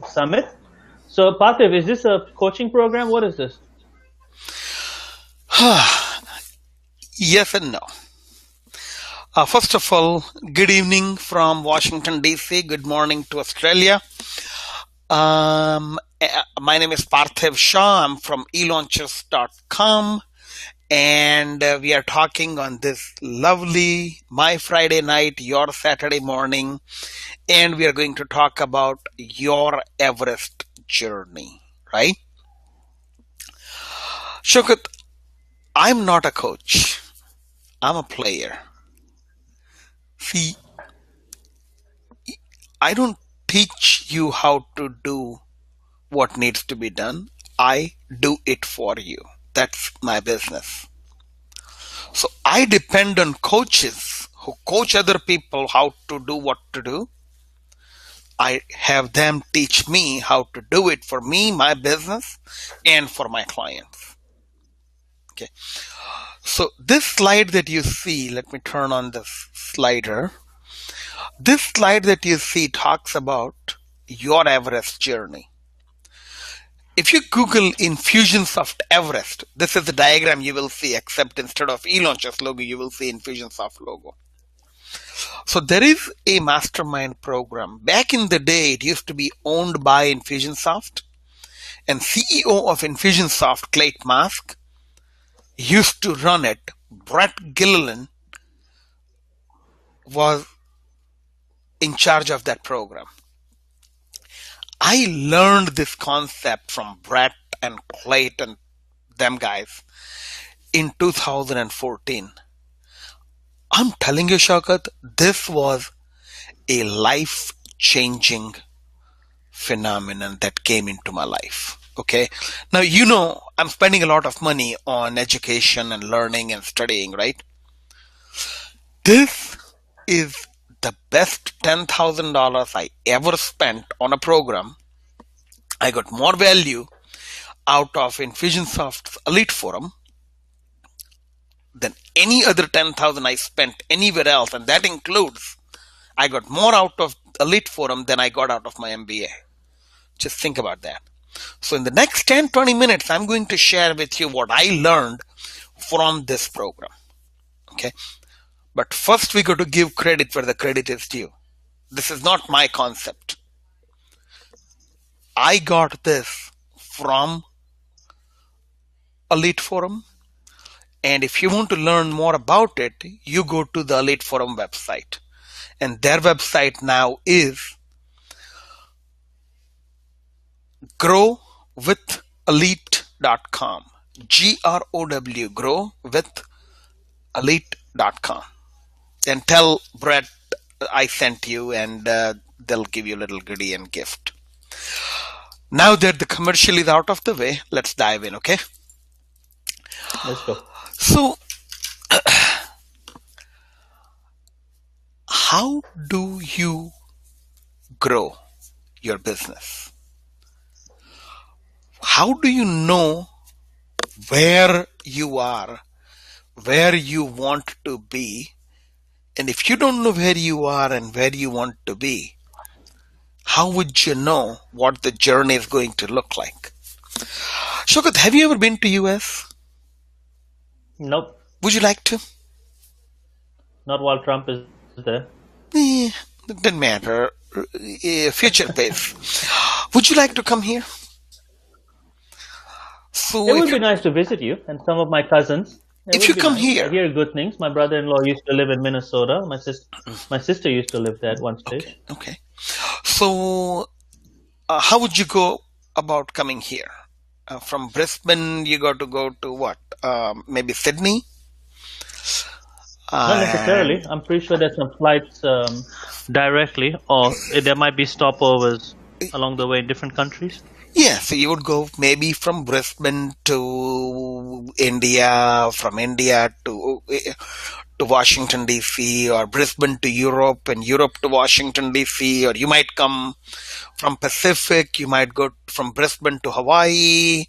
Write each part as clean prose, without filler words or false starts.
summit. So, Parthiv, is this a coaching program? What is this? Yes and no. First of all, good evening from Washington, D.C. Good morning to Australia. My name is Parthiv Shah. I'm from elaunches.com. And we are talking on this lovely my Friday night, your Saturday morning. And we are going to talk about your Everest journey, right? Shaukat, I'm not a coach. I'm a player. See, I don't teach you how to do what needs to be done. I do it for you. That's my business. So I depend on coaches who coach other people how to do what to do. I have them teach me how to do it for me, my business, and for my clients. Okay. So this slide that you see, let me turn on this slider. This slide that you see talks about your Everest journey. If you Google Infusionsoft Everest, this is the diagram you will see, except instead of eLaunchers logo, you will see Infusionsoft logo. So there is a mastermind program. Back in the day, it used to be owned by Infusionsoft, and CEO of Infusionsoft, Clayton Mask, used to run it. Brett Gilliland was in charge of that program. I learned this concept from Brett and Clayton, them guys, in 2014. I'm telling you, Shaukat, this was a life-changing phenomenon that came into my life. Okay. Now, I'm spending a lot of money on education and learning and studying, right? This is the best $10,000 I ever spent on a program. I got more value out of Infusionsoft's Elite Forum than any other 10,000 I spent anywhere else, and that includes I got more out of Elite Forum than I got out of my MBA. Just think about that. So in the next 10-20 minutes, I'm going to share with you what I learned from this program. Okay. But first, we got to give credit where the credit is due. This is not my concept. I got this from Elite Forum. And if you want to learn more about it, you go to the Elite Forum website. And their website now is growwithelite.com. GROW, growwithelite.com. And tell Brett I sent you, and they'll give you a little goodie and gift. Now that the commercial is out of the way, let's dive in, okay? Let's go. So, how do you grow your business? How do you know where you are, where you want to be? And if you don't know where you are and where you want to be, how would you know what the journey is going to look like? Shaukat, have you ever been to US? Nope. Would you like to? Not while Trump is there. It doesn't matter. Future base. Would you like to come here? So It would be nice to visit you and some of my cousins. If you come here, I hear good things. My brother-in-law used to live in Minnesota. My sister used to live there at one stage. Okay. So, how would you go about coming here? From Brisbane, you got to go to what? Maybe Sydney? Not necessarily. I'm pretty sure there's some flights directly, or there might be stopovers along the way in different countries. Yeah, so you would go maybe from Brisbane to India, from India to Washington, D.C., or Brisbane to Europe, and Europe to Washington, D.C., or you might come from Pacific, you might go from Brisbane to Hawaii,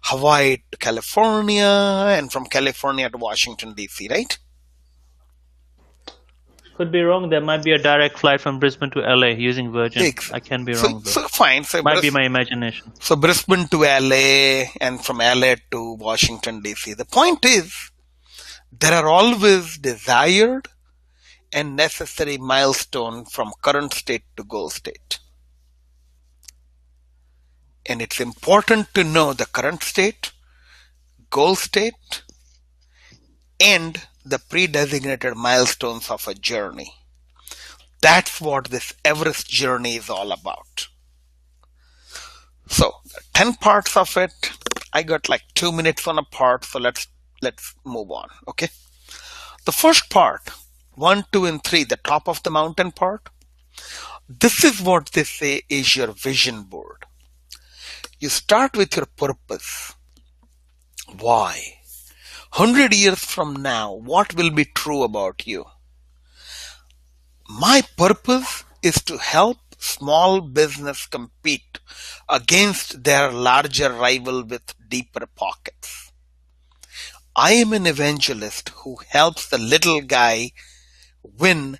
Hawaii to California, and from California to Washington, D.C., right? Could be wrong. There might be a direct flight from Brisbane to LA using Virgin. I can be wrong though. So fine. So Might be my imagination. So Brisbane to LA and from LA to Washington DC. The point is, there are always desired and necessary milestones from current state to goal state. And it's important to know the current state, goal state, and the pre-designated milestones of a journey. That's what this Everest journey is all about. So 10 parts of it. I got like 2 minutes on a part, so let's move on. Okay. The first part, 1, 2, and 3, the top of the mountain part. This is what they say is your vision board. You start with your purpose. Why? 100 years from now, what will be true about you? My purpose is to help small business compete against their larger rival with deeper pockets. I am an evangelist who helps the little guy win.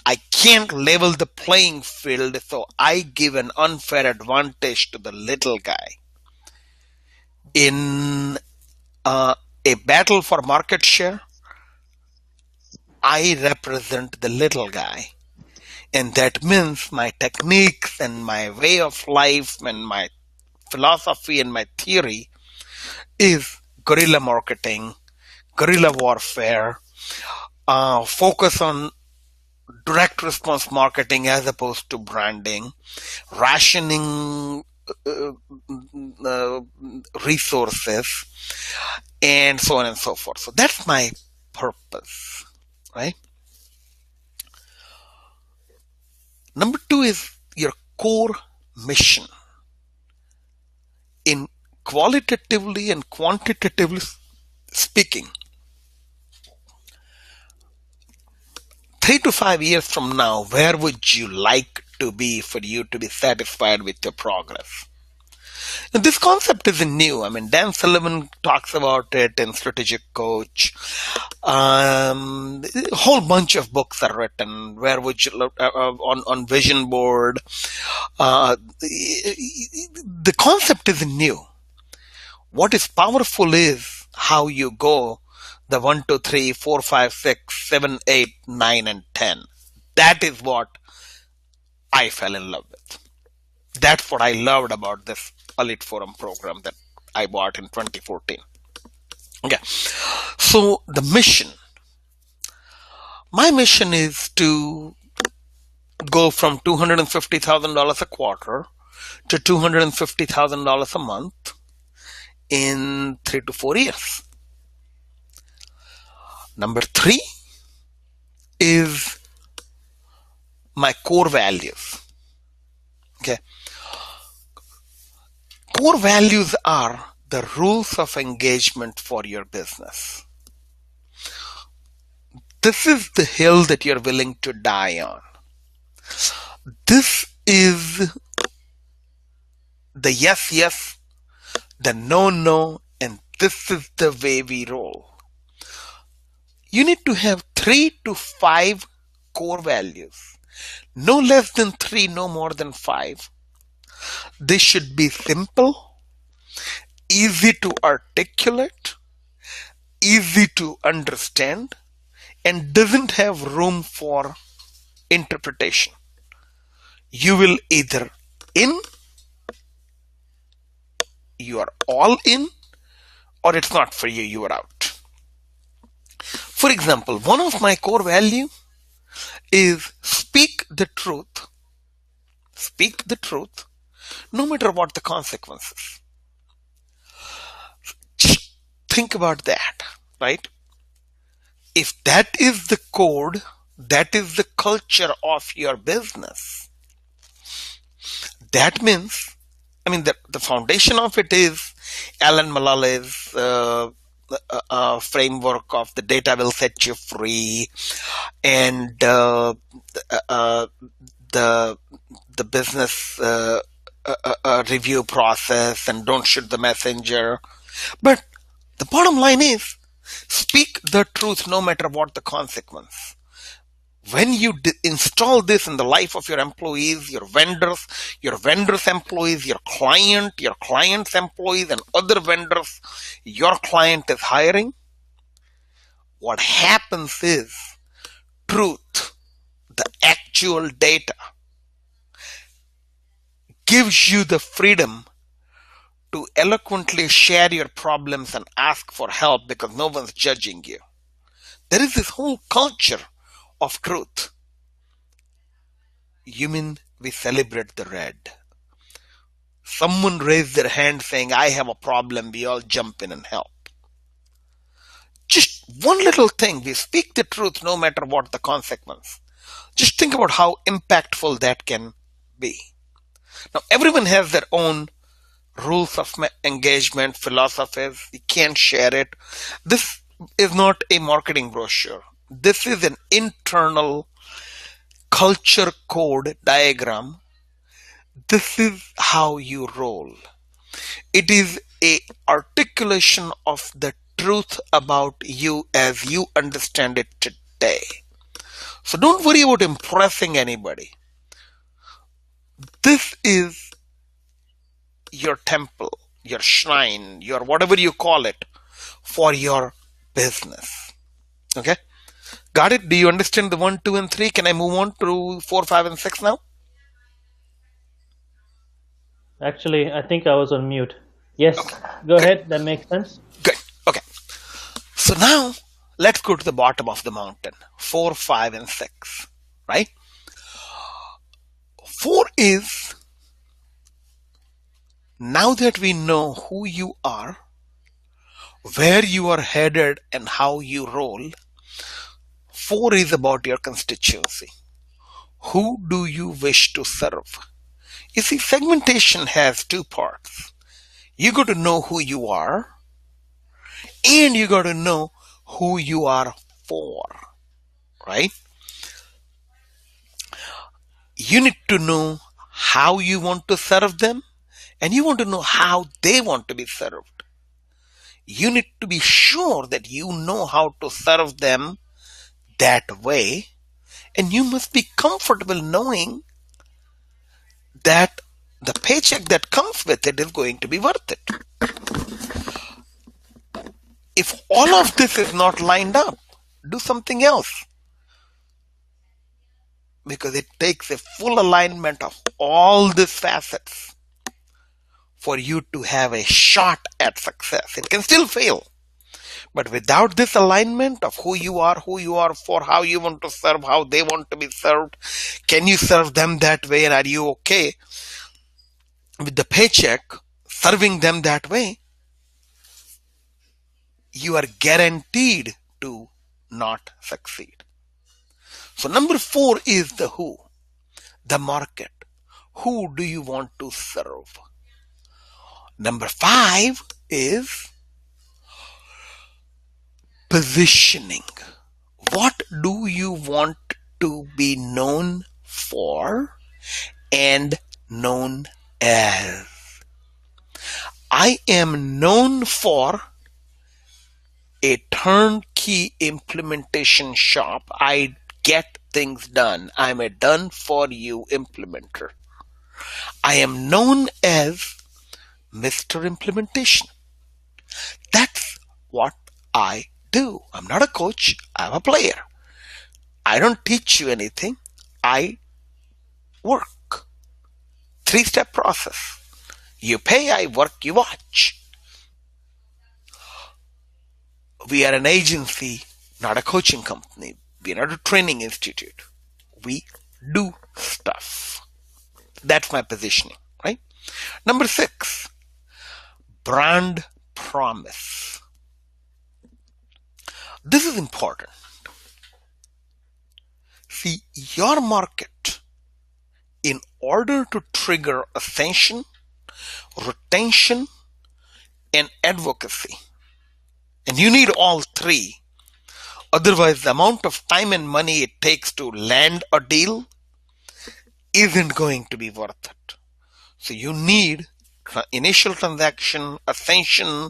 I can't level the playing field, so I give an unfair advantage to the little guy. In a battle for market share, I represent the little guy. And that means my techniques and my way of life and my philosophy and my theory is guerrilla marketing, guerrilla warfare, focus on direct response marketing as opposed to branding, rationing resources, and so on and so forth. So that's my purpose, right? Number 2 is your core mission. In qualitatively and quantitatively speaking, 3 to 5 years from now, where would you like to be for you to be satisfied with your progress? And this concept isn't new. I mean, Dan Sullivan talks about it in Strategic Coach. A whole bunch of books are written. Where would you look on Vision Board? The concept isn't new. What is powerful is how you go the 1, 2, 3, 4, 5, 6, 7, 8, 9, and 10. That is what I fell in love with. That's what I loved about this Elite Forum program that I bought in 2014. Okay. So the mission. My mission is to go from $250,000 a quarter to $250,000 a month in 3 to 4 years. Number 3 is my core values. Okay. Core values are the rules of engagement for your business. This is the hill that you're willing to die on. This is the yes, yes, the no, no, and this is the way we roll. You need to have 3 to 5 core values. No less than 3, no more than 5. They should be simple, easy to articulate, easy to understand, and doesn't have room for interpretation. You will either you are all in, or it's not for you, you are out. For example, one of my core values is speak the truth. Speak the truth, no matter what the consequences. Think about that, right? If that is the code, that is the culture of your business, that means, the foundation of it is Alan Mulally's framework of the data will set you free, and the business review process, and don't shoot the messenger. But the bottom line is, speak the truth no matter what the consequence. When you install this in the life of your employees, your vendors' employees, your client's employees, and other vendors your client is hiring, what happens is truth, the actual data, gives you the freedom to eloquently share your problems and ask for help because no one's judging you. There is this whole culture of truth. You mean we celebrate the red? Someone raised their hand saying, I have a problem, we all jump in and help. Just one little thing, we speak the truth no matter what the consequence. Just think about how impactful that can be. Now, everyone has their own rules of engagement, philosophies. You can't share it. This is not a marketing brochure. This is an internal culture code diagram. This is how you roll. It is a articulation of the truth about you as you understand it today. So don't worry about impressing anybody. This is your temple, your shrine, your whatever you call it for your business. Okay? Got it? Do you understand the 1, 2, and 3? Can I move on to 4, 5, and 6 now? Actually, I think I was on mute. Yes, Okay. go Good. ahead. That makes sense. Good. Okay. So now let's go to the bottom of the mountain. 4, 5, and 6. Right? 4 is, now that we know who you are, where you are headed, and how you roll, 4 is about your constituency. Who do you wish to serve? You see, segmentation has 2 parts. You got to know who you are, and you got to know who you are for, right? You need to know how you want to serve them, and you want to know how they want to be served. You need to be sure that you know how to serve them that way, and you must be comfortable knowing that the paycheck that comes with it is going to be worth it. If all of this is not lined up, do something else. Because it takes a full alignment of all these facets for you to have a shot at success. It can still fail. But without this alignment of who you are for, how you want to serve, how they want to be served, can you serve them that way, and are you okay with the paycheck serving them that way? You are guaranteed to not succeed. So number 4 is the who, the market. Who do you want to serve? Number 5 is positioning. What do you want to be known for and known as? I am known for a turnkey implementation shop. I get things done. I'm a done for you implementer. I am known as Mr. Implementation. That's what I do. I'm not a coach. I'm a player. I don't teach you anything. I work. 3-step process. You pay, I work, you watch. We are an agency, not a coaching company. We're not a training institute. We do stuff. That's my positioning, right? Number 6, brand promise. This is important. See, your market, in order to trigger ascension, retention, and advocacy, and you need all 3. Otherwise, the amount of time and money it takes to land a deal isn't going to be worth it. So you need initial transaction, ascension,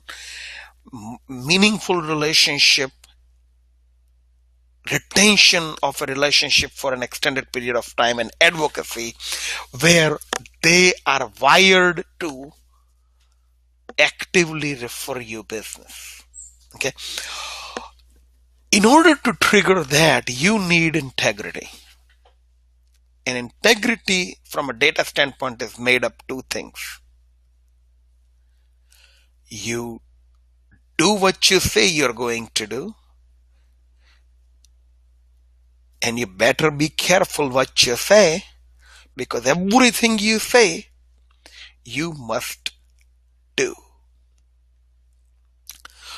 meaningful relationship, retention of a relationship for an extended period of time, and advocacy, where they are wired to actively refer you business. Okay. In order to trigger that, you need integrity. And integrity from a data standpoint is made up two things. You do what you say you're going to do, and you better be careful what you say, because everything you say, you must do.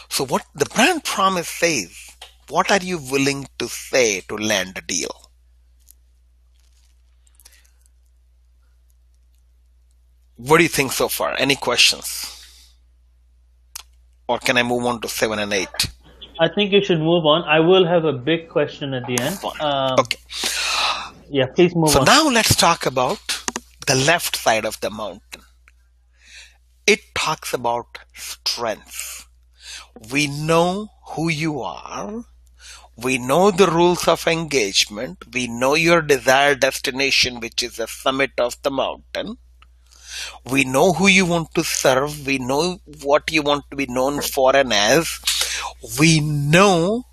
So what the brand promise says, what are you willing to say to land a deal? What do you think so far? Any questions? Or can I move on to 7 and 8? I think you should move on. I will have a big question at the end. Okay. Yeah, please move on. So now let's talk about the left side of the mountain. It talks about strengths. We know who you are. We know the rules of engagement. We know your desired destination, which is the summit of the mountain. We know who you want to serve. We know what you want to be known for and as. We know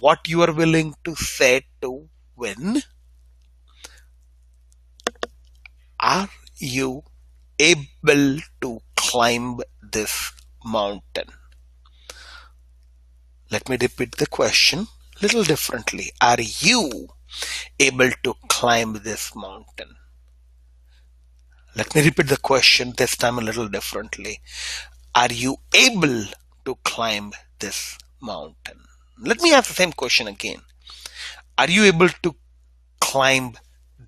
what you are willing to say to win. Are you able to climb this mountain? Let me repeat the question a little differently. Are you able to climb this mountain? Let me repeat the question this time a little differently. Are you able to climb this mountain? Let me ask the same question again. Are you able to climb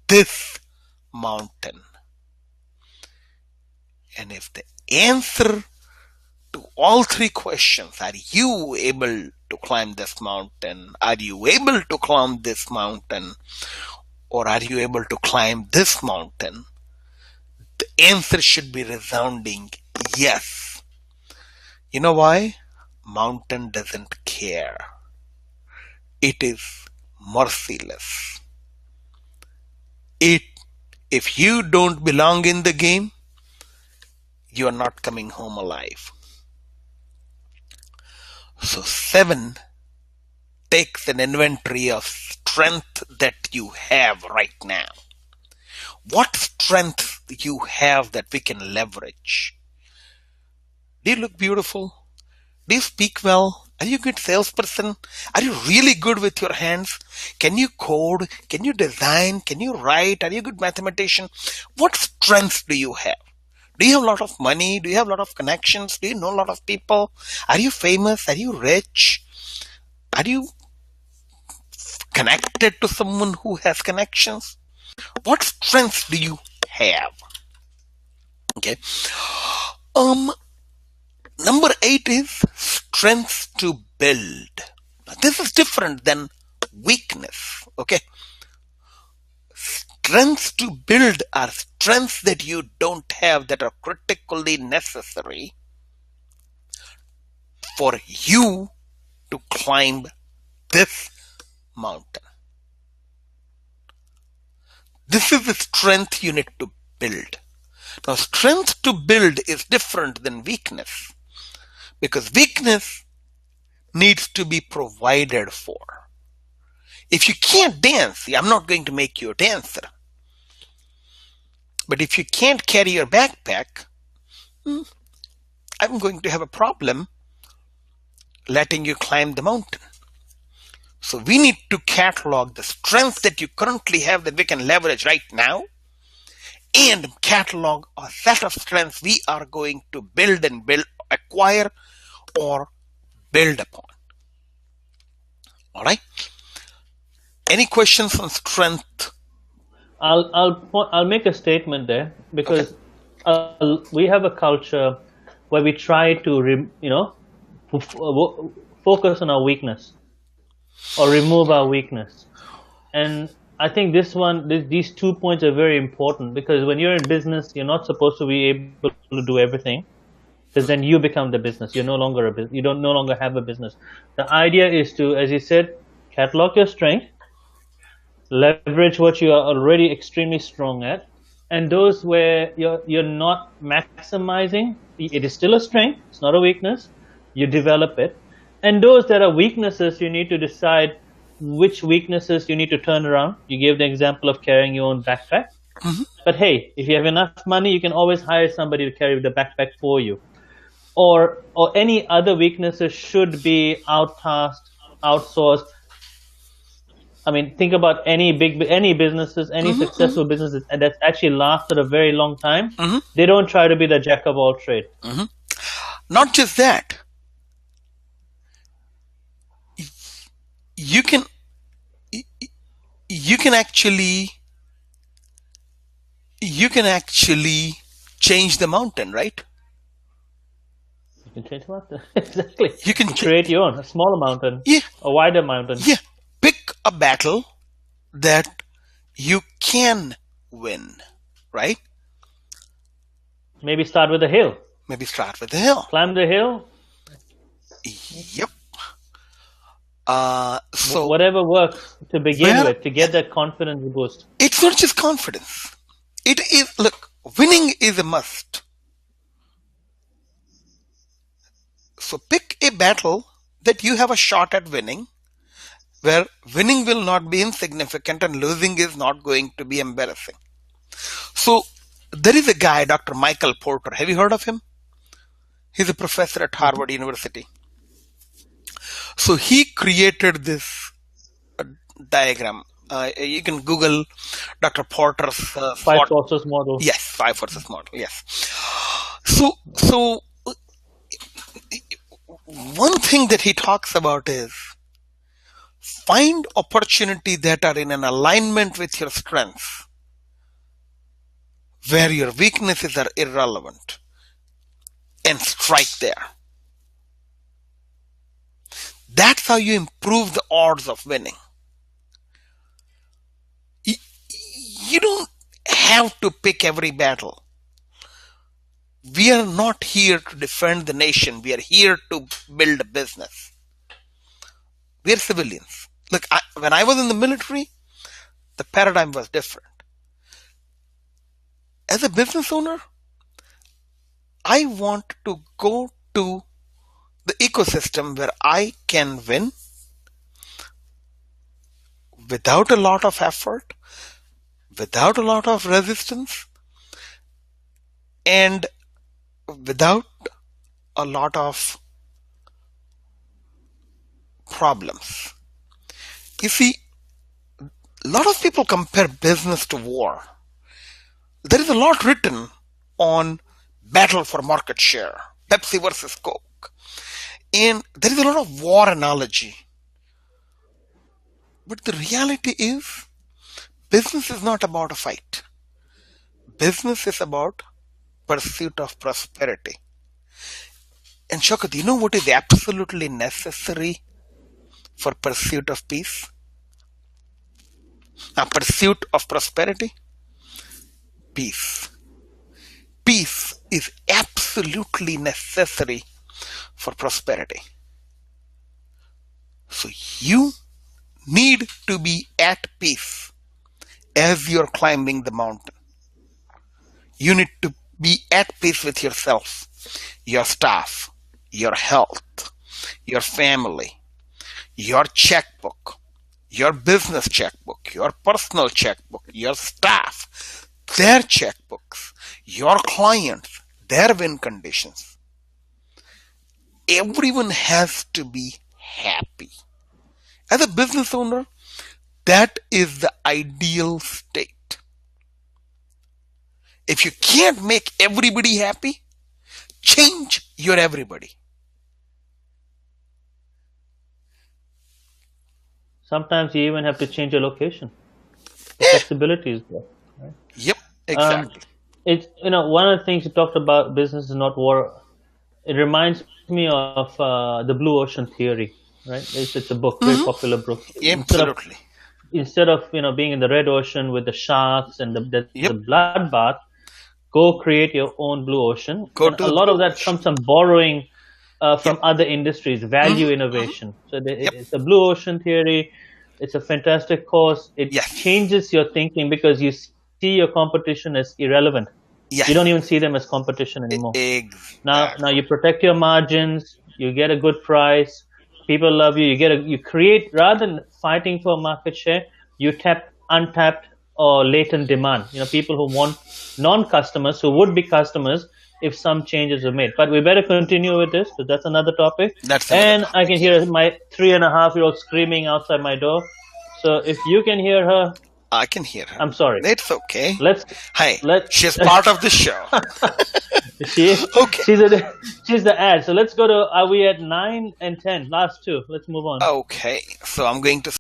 this mountain? And if the answer to all three questions, are you able to climb this mountain? Are you able to climb this mountain? Or are you able to climb this mountain? The answer should be resounding yes. You know why? Mountain doesn't care. It is merciless. If you don't belong in the game, you are not coming home alive. So 7 takes an inventory of strength that you have right now. What strength you have that we can leverage? Do you look beautiful? Do you speak well? Are you a good salesperson? Are you really good with your hands? Can you code? Can you design? Can you write? Are you a good mathematician? What strengths do you have? Do you have a lot of money? Do you have a lot of connections? Do you know a lot of people? Are you famous? Are you rich? Are you connected to someone who has connections? What strengths do you have? Okay. Number 8 is strengths to build. Now, this is different than weakness. Okay. Strengths to build are strengths that you don't have that are critically necessary for you to climb this mountain. This is the strength you need to build. Now, strength to build is different than weakness, because weakness needs to be provided for. If you can't dance, I'm not going to make you a dancer. But if you can't carry your backpack, I'm going to have a problem letting you climb the mountain. So we need to catalog the strengths that you currently have that we can leverage right now, and catalog a set of strengths we are going to build, acquire, or build upon. All right. Any questions on strength? I'll make a statement there, because we have a culture where we try to focus on our weakness or remove our weakness. And I think these 2 points are very important, because when you're in business, you're not supposed to be able to do everything, because then you become the business. You're no longer no longer have a business. The idea is to, as you said, catalog your strength, leverage what you are already extremely strong at, and those where you're not maximizing, it is still a strength, it's not a weakness, you develop it. And those that are weaknesses, you need to decide which weaknesses you need to turn around. You gave the example of carrying your own backpack. But hey, if you have enough money, you can always hire somebody to carry the backpack for you. Or any other weaknesses should be outtasked, outsourced. I mean, think about any businesses, any successful businesses that's actually lasted a very long time. They don't try to be the jack of all trade. Not just that, you can actually change the mountain, right? You can change the mountain. Exactly. You can create your own, a smaller mountain, Yeah. a wider mountain. Yeah. Pick a battle that you can win, right? Maybe start with a hill. Maybe start with the hill. Climb the hill. Yep. So whatever works to begin with, to get that confidence boost. It's not just confidence. It is, look, winning is a must. So pick a battle that you have a shot at winning, where winning will not be insignificant and losing is not going to be embarrassing. So there is a guy, Dr. Michael Porter. Have you heard of him? He's a professor at Harvard University. So he created this diagram. You can Google Dr. Porter's five forces model. Yes, 5 forces model. Yes. So one thing that he talks about is find opportunity that are in an alignment with your strengths, where your weaknesses are irrelevant, and strike there. That's how you improve the odds of winning. You don't have to pick every battle. We are not here to defend the nation. We are here to build a business. We are civilians. Look, when I was in the military, the paradigm was different. As a business owner, I want to go to the ecosystem where I can win without a lot of effort, without a lot of resistance, and without a lot of problems. You see, a lot of people compare business to war. There is a lot written on battle for market share, Pepsi versus Coke, and there is a lot of war analogy. But the reality is, business is not about a fight. Business is about pursuit of prosperity. And Shaukat, you know what is absolutely necessary for pursuit of peace? A pursuit of prosperity? Peace. Peace is absolutely necessary for prosperity. So you need to be at peace as you're climbing the mountain. You need to be at peace with yourself, your staff, your health, your family, your checkbook, your business checkbook, your personal checkbook, your staff, their checkbooks, your clients, their win conditions. Everyone has to be happy. As a business owner, that is the ideal state. If you can't make everybody happy, change your everybody. Sometimes you even have to change your location. The flexibility is there. Right? Yep, exactly. It's, one of the things you talked about, business is not war. It reminds me of the blue ocean theory, right? It's a book, very popular book. Absolutely. Instead of being in the red ocean with the sharks and the bloodbath, go create your own blue ocean. A lot of that comes from borrowing from Yep. other industries, value innovation. So Yep. it's a blue ocean theory. It's a fantastic course. It Yes. changes your thinking because you see your competition as irrelevant. You don't Yes. even see them as competition anymore. Now Exactly. you protect your margins. You get a good price. People love you. You create, rather than fighting for market share, you tap untapped or latent demand. People who want non-customers, who would be customers if some changes are made. But we better continue with this because that's another topic. That's another And I topic. can Yeah. hear my 3.5-year-old screaming outside my door. So if you can hear her, I can hear her. I'm sorry. It's okay. Let's Hey, let she's part of the show. she Okay. she's the ad. So let's go to, are we at 9 and 10? Last two. Let's move on. Okay. So I'm going to